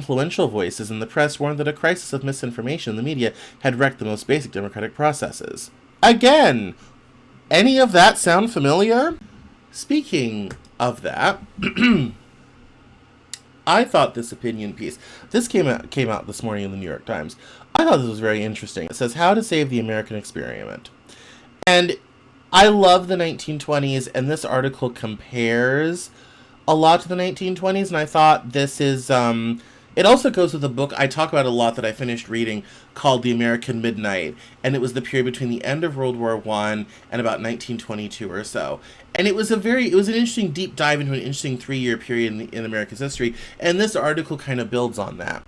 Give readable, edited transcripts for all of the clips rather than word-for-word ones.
Influential voices in the press warned that a crisis of misinformation in the media had wrecked the most basic democratic processes. Again, any of that sound familiar? Speaking of that, I thought this opinion piece, this came out this morning in the New York Times. I thought this was very interesting. It says, How to Save the American Experiment. And I love the 1920s, and this article compares a lot to the 1920s, and I thought this is, it also goes with a book I talk about a lot that I finished reading called The American Midnight, and it was the period between the end of World War I and about 1922 or so. And it was an interesting deep dive into an interesting 3-year period in America's history, and this article kind of builds on that.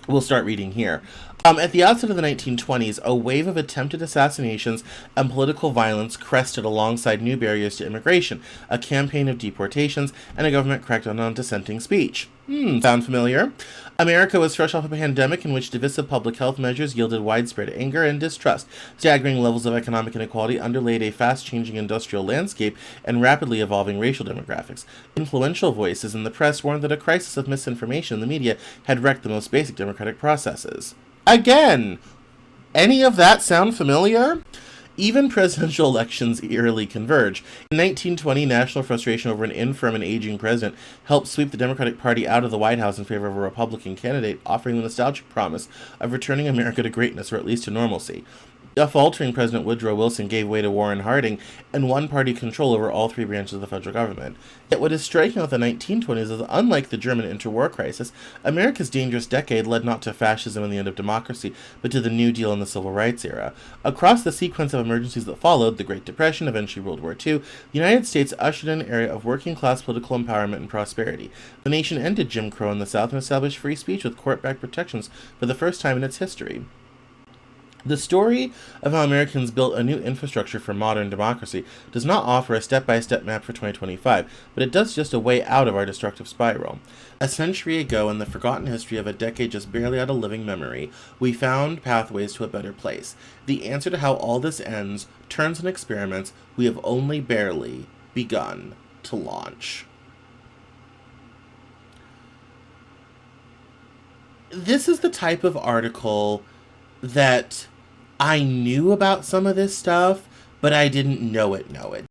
We'll start reading here. At the outset of the 1920s, a wave of attempted assassinations and political violence crested alongside new barriers to immigration, a campaign of deportations, and a government crackdown on dissenting speech. Sound familiar? America was fresh off a pandemic in which divisive public health measures yielded widespread anger and distrust. Staggering levels of economic inequality underlaid a fast-changing industrial landscape and rapidly evolving racial demographics. Influential voices in the press warned that a crisis of misinformation in the media had wrecked the most basic democratic processes. Again, any of that sound familiar? Even presidential elections eerily converge. In 1920, national frustration over an infirm and aging president helped sweep the Democratic Party out of the White House in favor of a Republican candidate, offering the nostalgic promise of returning America to greatness, or at least to normalcy. A faltering President Woodrow Wilson gave way to Warren Harding and one-party control over all 3 branches of the federal government. Yet what is striking about the 1920s is that, unlike the German interwar crisis, America's dangerous decade led not to fascism and the end of democracy, but to the New Deal and the Civil Rights era. Across the sequence of emergencies that followed, the Great Depression, eventually World War II, the United States ushered in an era of working-class political empowerment and prosperity. The nation ended Jim Crow in the South and established free speech with court-backed protections for the first time in its history. The story of how Americans built a new infrastructure for modern democracy does not offer a step-by-step map for 2025, but it does just a way out of our destructive spiral. A century ago, in the forgotten history of a decade just barely out of living memory, we found pathways to a better place. The answer to how all this ends turns on experiments we have only barely begun to launch. This is the type of article that I knew about some of this stuff, but I didn't know it.